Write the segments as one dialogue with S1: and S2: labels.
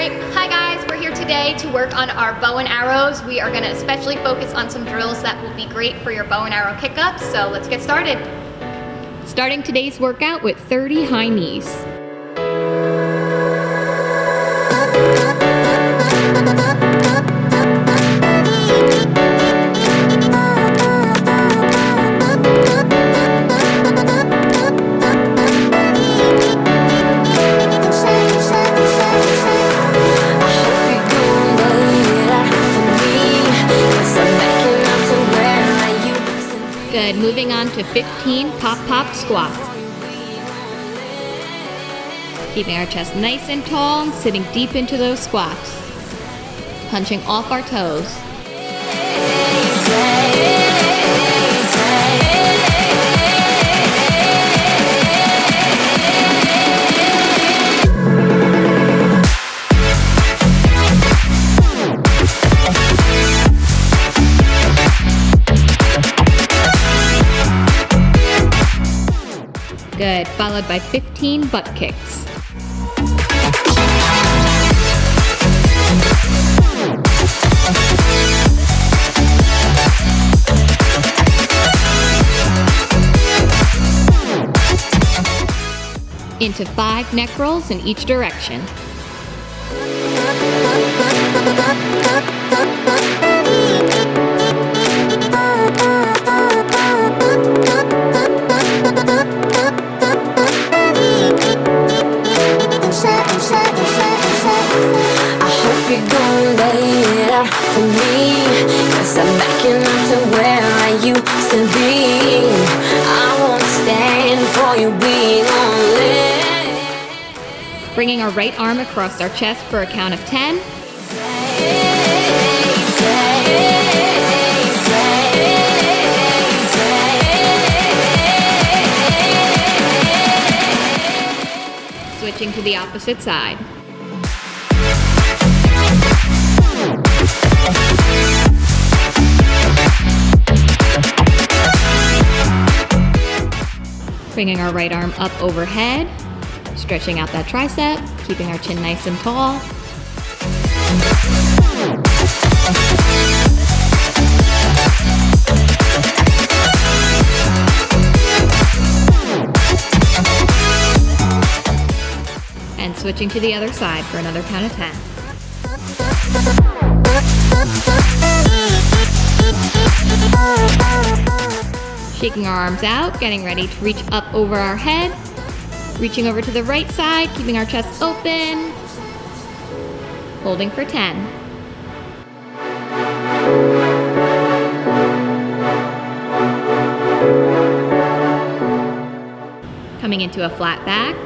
S1: Alright, hi guys, we're here today to work on our bow and arrows. We are going to especially focus on some drills that will be great for your bow and arrow kick-ups, so let's get started. Starting today's workout with 30 high knees. Good, moving on to 15 pop squats. Keeping our chest nice and tall and sitting deep into those squats. Punching off our toes. Good, followed by 15 butt kicks. Into 5 neck rolls in each direction.
S2: For me, 'cause I'm backing up to where I used to be. I won't stand for you being only.
S1: Bringing our right arm across our chest for a count of 10. Switching to the opposite side. Bringing our right arm up overhead, stretching out that tricep, keeping our chin nice and tall. And switching to the other side for another count of 10. Shaking our arms out, getting ready to reach up over our head. Reaching over to the right side, keeping our chest open. Holding for 10. Coming into a flat back.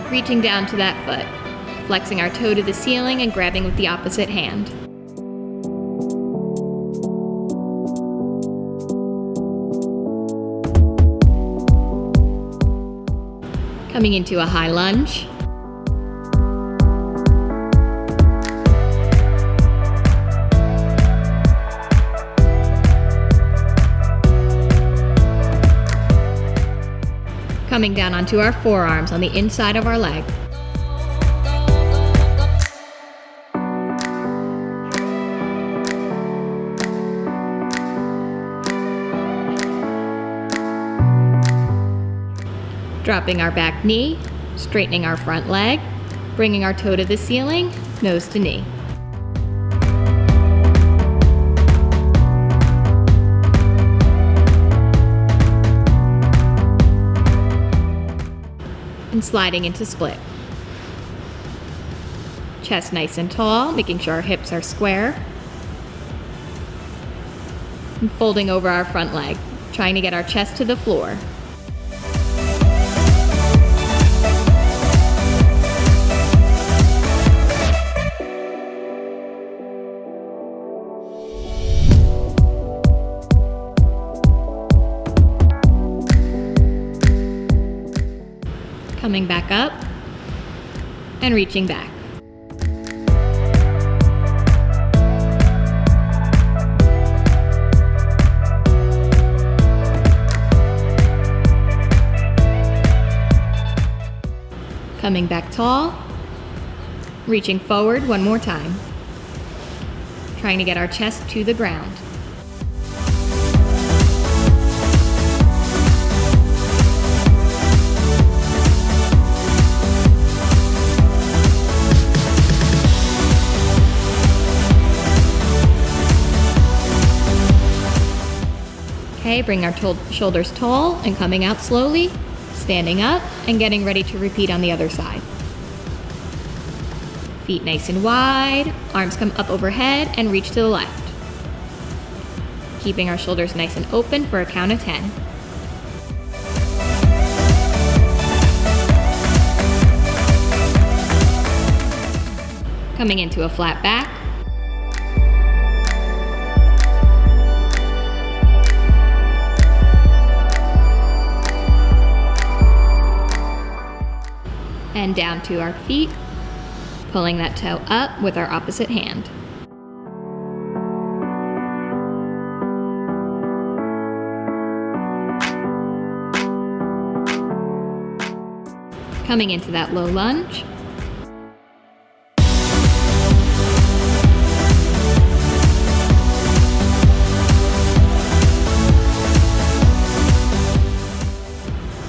S1: Reaching down to that foot. Flexing our toe to the ceiling and grabbing with the opposite hand. Coming into a high lunge. Coming down onto our forearms on the inside of our leg. Dropping our back knee, straightening our front leg, bringing our toe to the ceiling, nose to knee. And sliding into split. Chest nice and tall, making sure our hips are square. And folding over our front leg, trying to get our chest to the floor. Coming back up and reaching back. Coming back tall. Reaching forward one more time. Trying to get our chest to the ground. Okay, bring our shoulders tall and coming out slowly, standing up and getting ready to repeat on the other side. Feet nice and wide, arms come up overhead and reach to the left. Keeping our shoulders nice and open for a count of 10. Coming into a flat back. And down to our feet, pulling that toe up with our opposite hand. Coming into that low lunge.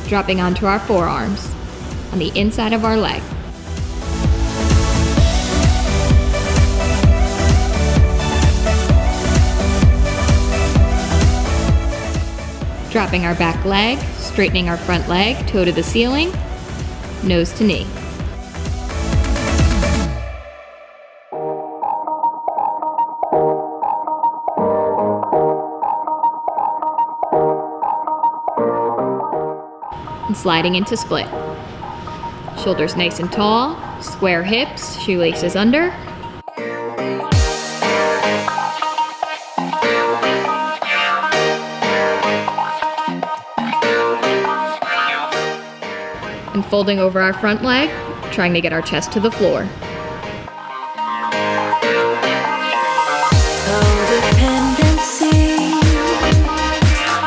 S1: Dropping onto our forearms on the inside of our leg. Dropping our back leg, straightening our front leg, toe to the ceiling, nose to knee. And sliding into split. Shoulders nice and tall, square hips, shoelaces under. And folding over our front leg, trying to get our chest to the floor.
S2: Codependency,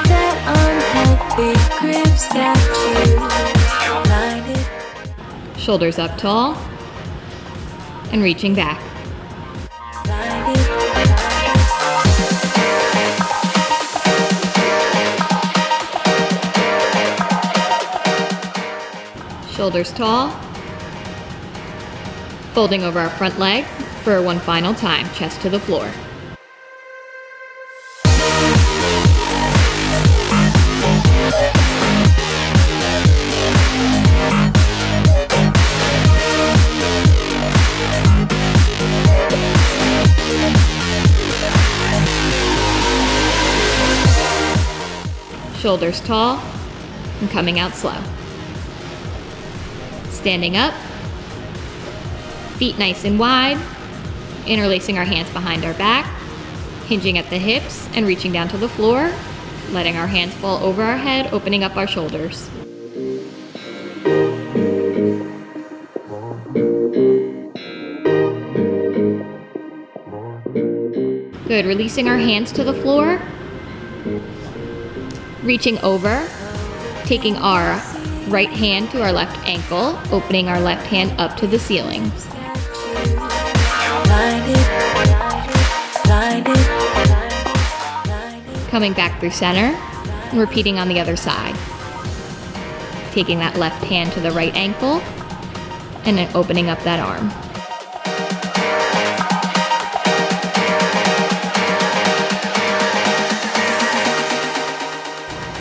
S2: that unhealthy grip's got you blinded.
S1: Shoulders up tall and reaching back. Shoulders tall, folding over our front leg for one final time, chest to the floor. Shoulders tall and coming out slow. Standing up, feet nice and wide, interlacing our hands behind our back, hinging at the hips and reaching down to the floor, letting our hands fall over our head, opening up our shoulders. Good, releasing our hands to the floor, reaching over, taking our right hand to our left ankle, opening our left hand up to the ceiling. Coming back through center and repeating on the other side. Taking that left hand to the right ankle and then opening up that arm.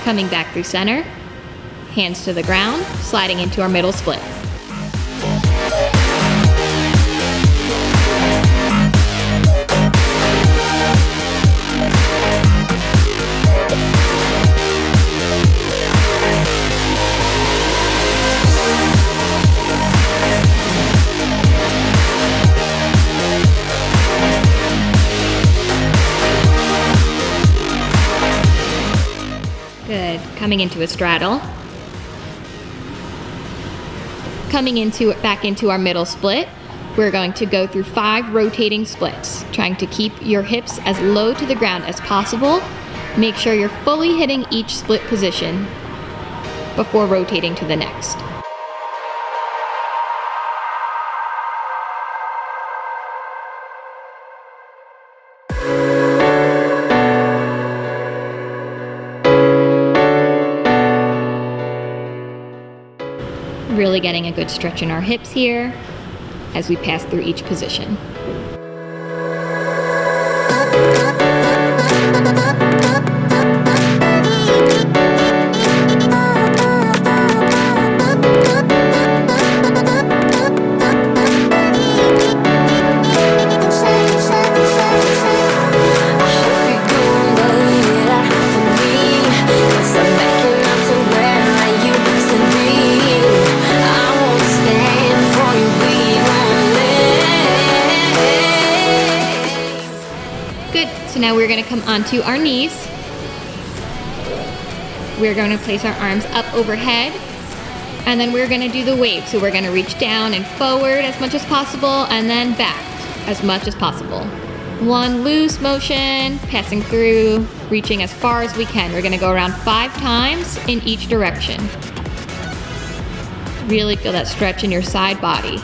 S1: Coming back through center, hands to the ground, sliding into our middle split. Good, coming into a straddle. Coming back into our middle split, we're going to go through 5 rotating splits, trying to keep your hips as low to the ground as possible. Make sure you're fully hitting each split position before rotating to the next. Really getting a good stretch in our hips here as we pass through each position. So now we're going to come onto our knees. We're going to place our arms up overhead, and then we're going to do the wave. So we're going to reach down and forward as much as possible, and then back as much as possible. One loose motion, passing through, reaching as far as we can. We're going to go around 5 times in each direction. Really feel that stretch in your side body.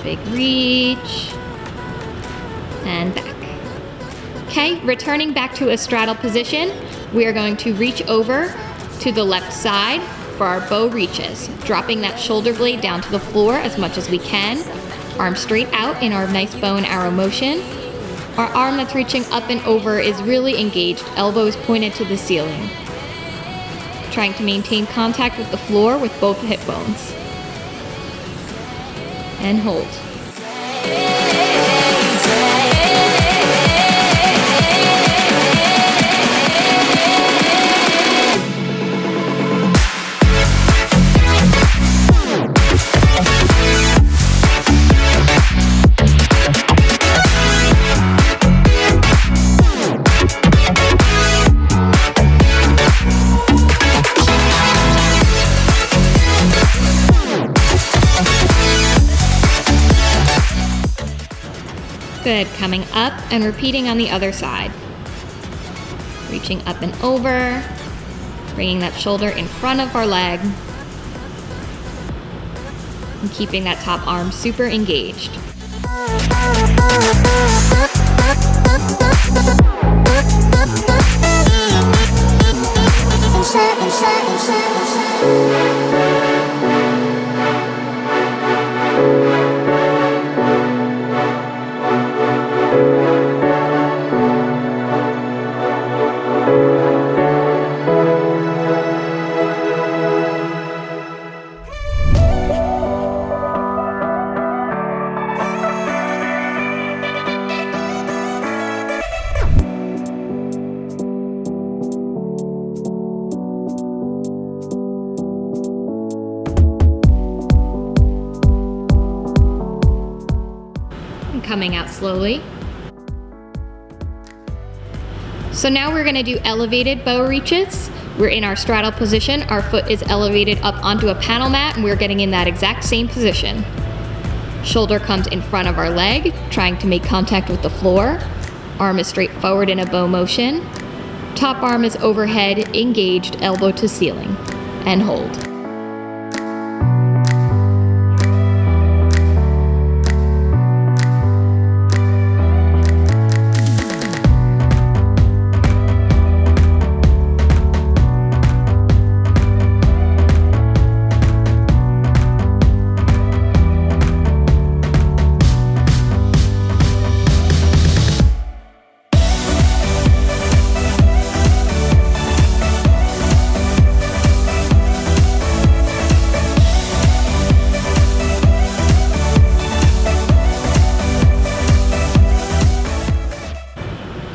S1: Big reach, and back. Okay, returning back to a straddle position, we are going to reach over to the left side for our bow reaches, dropping that shoulder blade down to the floor as much as we can, arms straight out in our nice bow and arrow motion. Our arm that's reaching up and over is really engaged, elbows pointed to the ceiling. Trying to maintain contact with the floor with both hip bones. And hold. Good, coming up and repeating on the other side. Reaching up and over, bringing that shoulder in front of our leg, and keeping that top arm super engaged. Coming out slowly. So now we're going to do elevated bow reaches. We're in our straddle position. Our foot is elevated up onto a panel mat, and we're getting in that exact same position. Shoulder comes in front of our leg, trying to make contact with the floor. Arm is straight forward in a bow motion. Top arm is overhead, engaged, elbow to ceiling, and hold.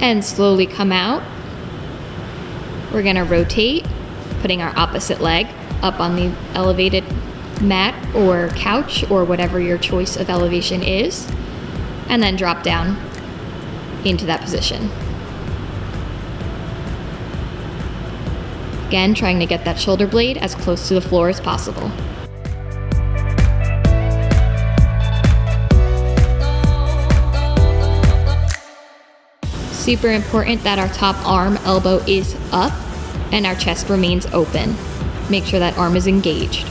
S1: And slowly come out. We're gonna rotate, putting our opposite leg up on the elevated mat or couch or whatever your choice of elevation is, and then drop down into that position. Again, trying to get that shoulder blade as close to the floor as possible. super important that our top arm elbow is up and our chest remains open. Make sure that arm is engaged.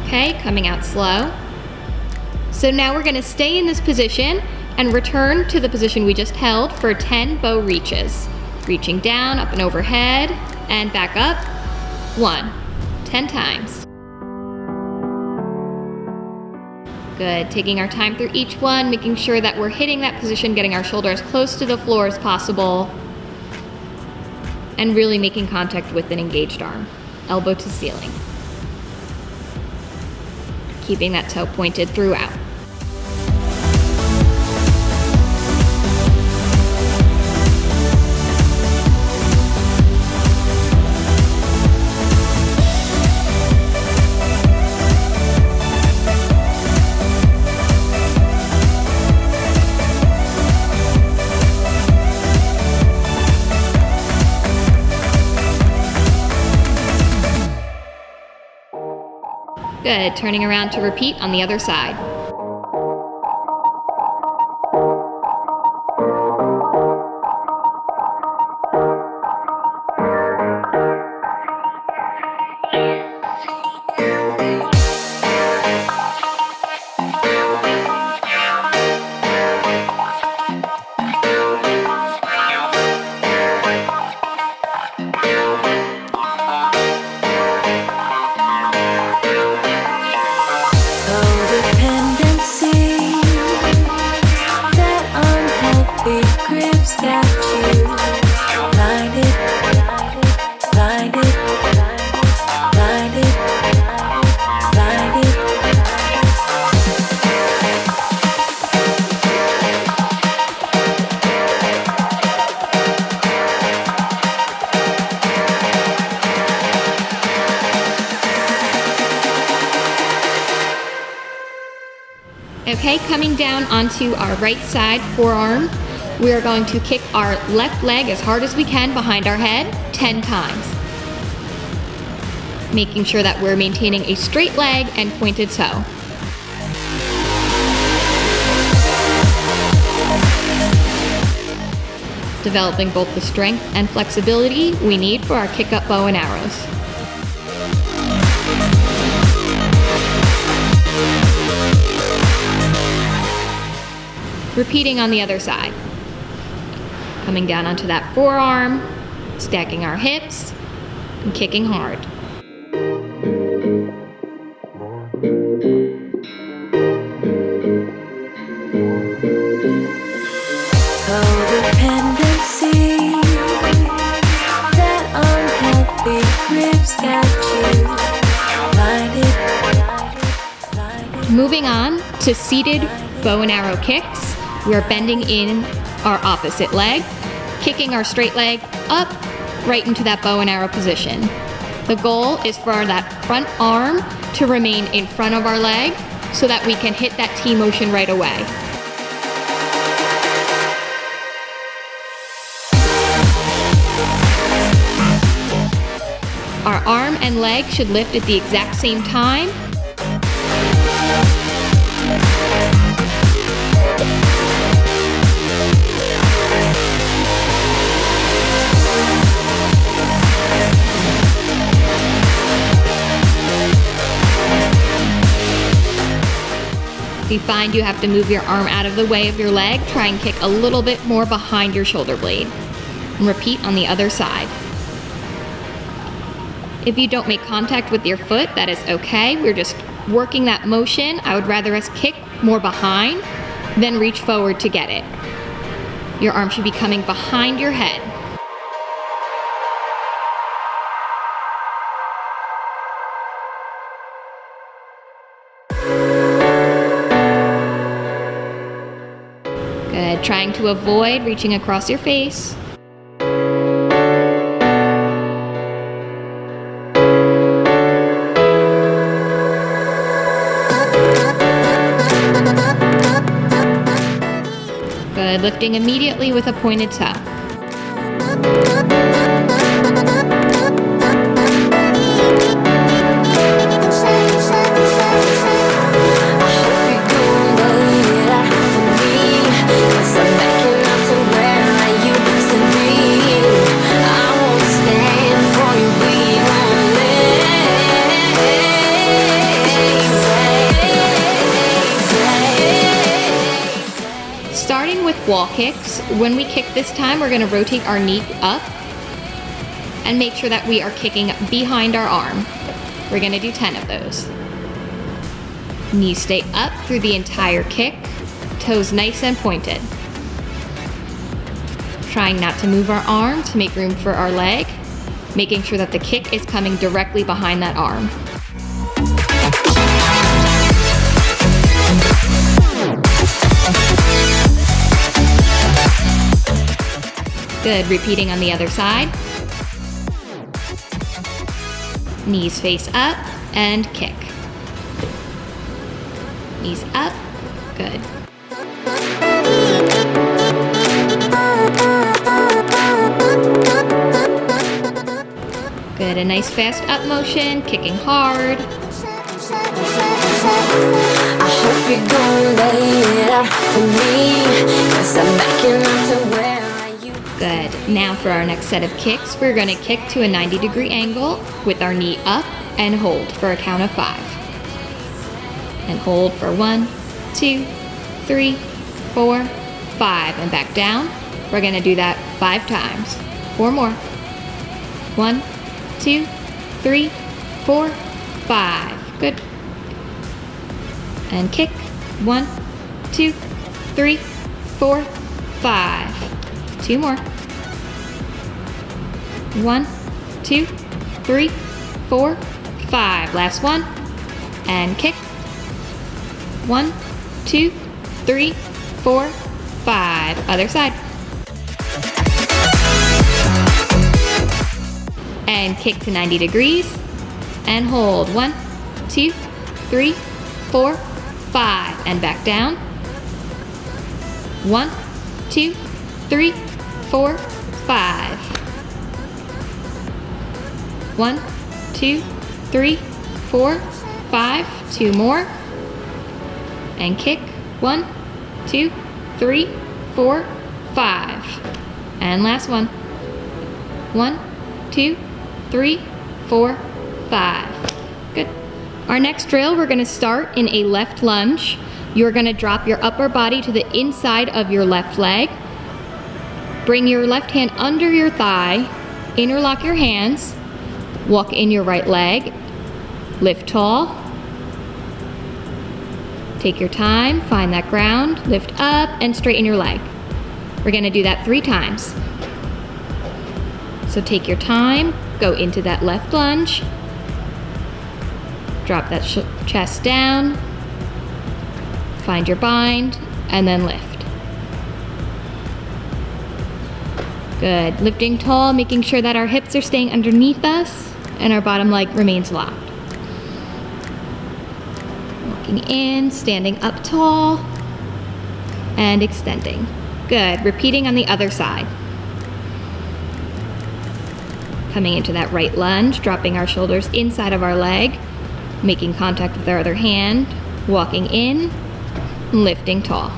S1: Okay, coming out slow. So now we're gonna stay in this position and return to the position we just held for 10 bow reaches. Reaching down, up and overhead, and back up. 1, 10 times. Good, taking our time through each one, making sure that we're hitting that position, getting our shoulder as close to the floor as possible, and really making contact with an engaged arm, elbow to ceiling. Keeping that toe pointed throughout. Good, turning around to repeat on the other side. Okay, coming down onto our right side forearm, we are going to kick our left leg as hard as we can behind our head 10 times. Making sure that we're maintaining a straight leg and pointed toe. Developing both the strength and flexibility we need for our kick-up bow and arrows. Repeating on the other side. Coming down onto that forearm, stacking our hips, and kicking hard.
S2: Codependency, that unhealthy grip's got you blinded.
S1: Moving on to seated bow and arrow kicks. We are bending in our opposite leg, kicking our straight leg up right into that bow and arrow position. The goal is for that front arm to remain in front of our leg so that we can hit that T motion right away. Our arm and leg should lift at the exact same time. If you find you have to move your arm out of the way of your leg, try and kick a little bit more behind your shoulder blade. And repeat on the other side. If you don't make contact with your foot, that is okay. We're just working that motion. I would rather us kick more behind than reach forward to get it. Your arm should be coming behind your head. trying to avoid reaching across your face. Good, lifting immediately with a pointed toe. Starting with wall kicks, when we kick this time, we're gonna rotate our knee up and make sure that we are kicking behind our arm. We're gonna do 10 of those. Knees stay up through the entire kick, toes nice and pointed. Trying not to move our arm to make room for our leg, making sure that the kick is coming directly behind that arm. Good, repeating on the other side. Knees face up and kick. Knees up, good. Good, a nice fast up motion, kicking hard.
S2: I hope you're gonna lay it out for me, 'cause I'm backing up to where
S1: Good. Now for our next set of kicks, we're going to kick to a 90-degree angle with our knee up and hold for a count of 5. And hold for 1, 2, 3, 4, 5, and back down. We're going to do that 5 times. 4 more. 1, 2, 3, 4, 5. Good. And kick. 1, 2, 3, 4, 5. 2 more. 1, 2, 3, 4, 5. Last one. And kick. 1, 2, 3, 4, 5. Other side. And kick to 90 degrees. And hold. 1, 2, 3, 4, 5. And back down. 1, 2, 3, 4, 5. 1, 2, 3, 4, 5. 2 more. And kick. 1, 2, 3, 4, 5. And last one. 1, 2, 3, 4, 5. Good. Our next drill, we're going to start in a left lunge. You're going to drop your upper body to the inside of your left leg. Bring your left hand under your thigh, interlock your hands, walk in your right leg, lift tall. Take your time, find that ground, lift up and straighten your leg. We're gonna do that 3 times. So take your time, go into that left lunge, drop that chest down, find your bind, and then lift. Good. Lifting tall, making sure that our hips are staying underneath us and our bottom leg remains locked. Walking in, standing up tall, and extending. Good. Repeating on the other side. Coming into that right lunge, dropping our shoulders inside of our leg, making contact with our other hand, walking in, lifting tall.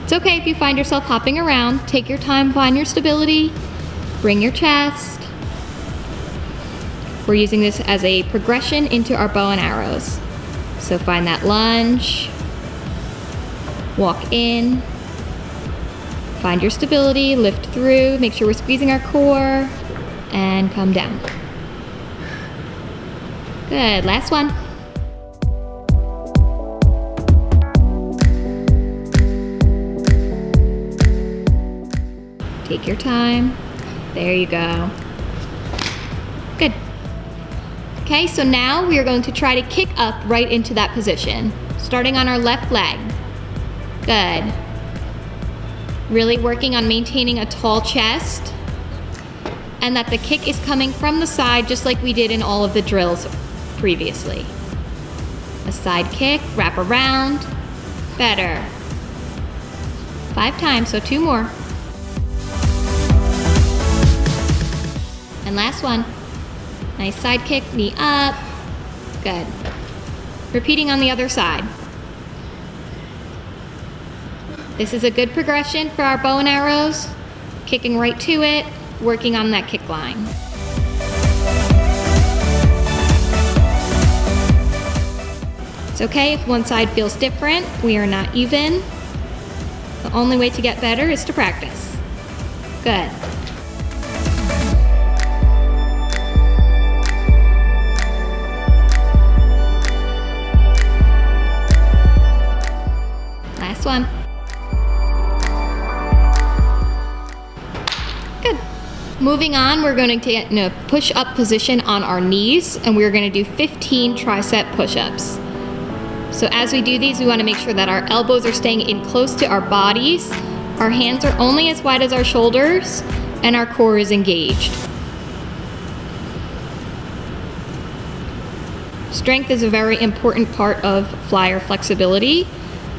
S1: It's okay if you find yourself hopping around. Take your time, find your stability, bring your chest. We're using this as a progression into our bow and arrows. So find that lunge, walk in, find your stability, lift through, make sure we're squeezing our core, and come down. Good, last one. Take your time. There you go. Good. Okay, so now we are going to try to kick up right into that position, starting on our left leg. Good. Really working on maintaining a tall chest and that the kick is coming from the side just like we did in all of the drills previously. A side kick, wrap around, better. 5 times, so 2 more. And last one. Nice side kick, knee up. Good. Repeating on the other side. This is a good progression for our bow and arrows. Kicking right to it, working on that kick line. It's okay if one side feels different. We are not even. The only way to get better is to practice. Good. Last one. Good. Moving on, we're going to get in a push-up position on our knees, and we're going to do 15 tricep push-ups. So as we do these, we want to make sure that our elbows are staying in close to our bodies, our hands are only as wide as our shoulders, and our core is engaged. Strength is a very important part of flyer flexibility.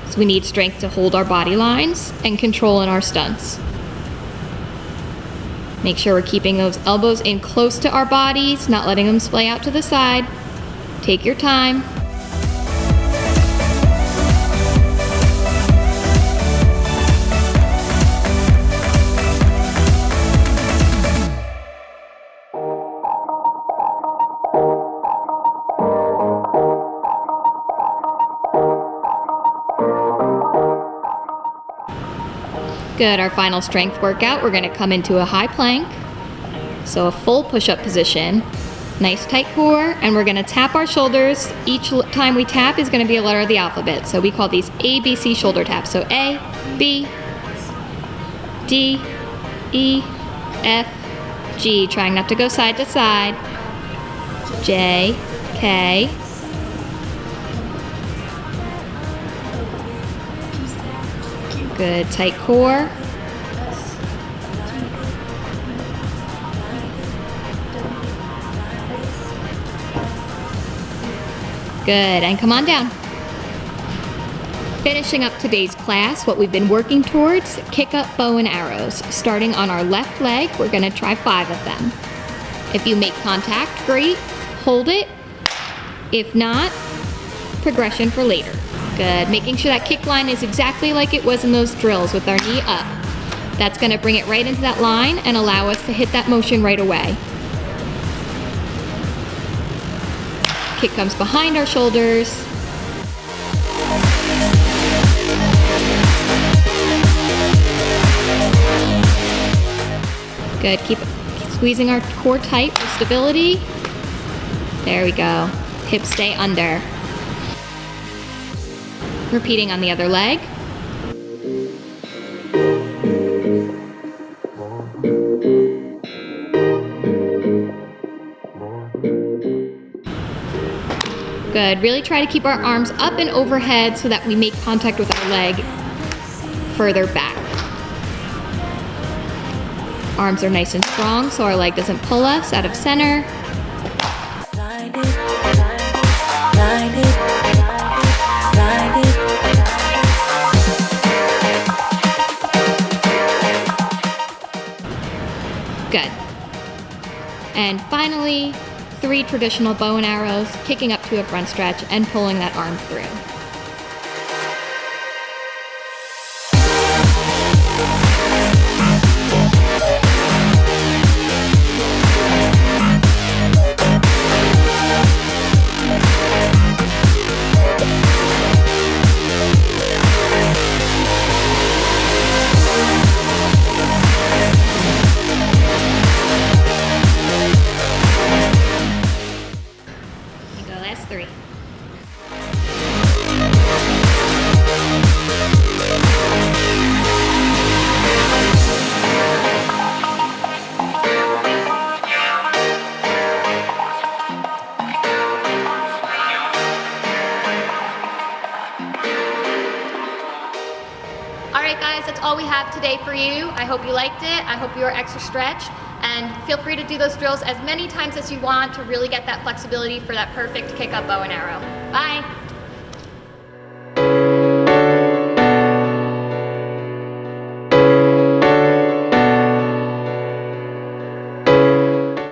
S1: So we need strength to hold our body lines and control in our stunts. Make sure we're keeping those elbows in close to our bodies, not letting them splay out to the side. Take your time. Good, our final strength workout, we're gonna come into a high plank. So a full push-up position, nice tight core, and we're gonna tap our shoulders. Each time we tap is gonna be a letter of the alphabet. So we call these A, B, C shoulder taps. So A, B, D, E, F, G, trying not to go side to side. J, K, good, tight core. Good, and come on down. Finishing up today's class, what we've been working towards, kick up bow and arrows. Starting on our left leg, we're gonna try 5 of them. If you make contact, great, hold it. If not, progression for later. Good, making sure that kick line is exactly like it was in those drills with our knee up. That's gonna bring it right into that line and allow us to hit that motion right away. Kick comes behind our shoulders. Good, keep squeezing our core tight for stability. There we go, hips stay under. Repeating on the other leg. Good, really try to keep our arms up and overhead so that we make contact with our leg further back. Arms are nice and strong so our leg doesn't pull us out of center. Good. And finally, 3 traditional bow and arrows, kicking up to a front stretch and pulling that arm through. Here we go, last 3. right, guys, that's all we have today for you. I hope you liked it. I hope you are extra stretched. And feel free to do those drills as many times as you want to really get that flexibility for that perfect kick up bow and arrow. Bye.